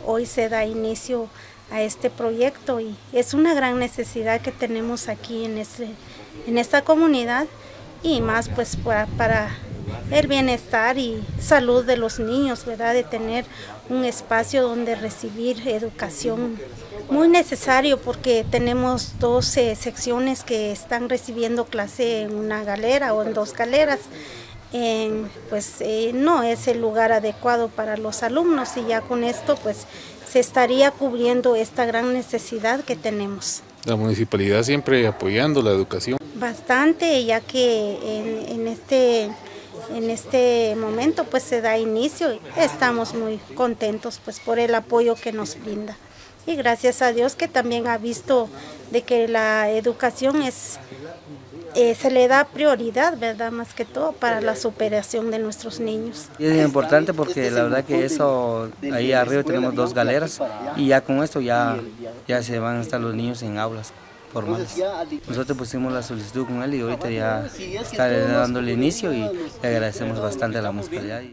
hoy se da inicio a este proyecto y es una gran necesidad que tenemos aquí en esta comunidad y más pues para el bienestar y salud de los niños, ¿verdad? De tener un espacio donde recibir educación muy necesario porque tenemos 12 secciones que están recibiendo clase en una galera o en 2 galeras. No es el lugar adecuado para los alumnos y ya con esto pues se estaría cubriendo esta gran necesidad que tenemos. La municipalidad siempre apoyando la educación. Bastante, ya que en este momento pues se da inicio y estamos muy contentos pues por el apoyo que nos brinda. Y gracias a Dios que también ha visto de que la educación se le da prioridad, ¿verdad? Más que todo para la superación de nuestros niños. Y es importante porque la verdad que eso, ahí arriba tenemos 2 galeras y ya con esto ya se van a estar los niños en aulas formales. Nosotros pusimos la solicitud con él y ahorita ya está dando el inicio y le agradecemos bastante a la municipalidad.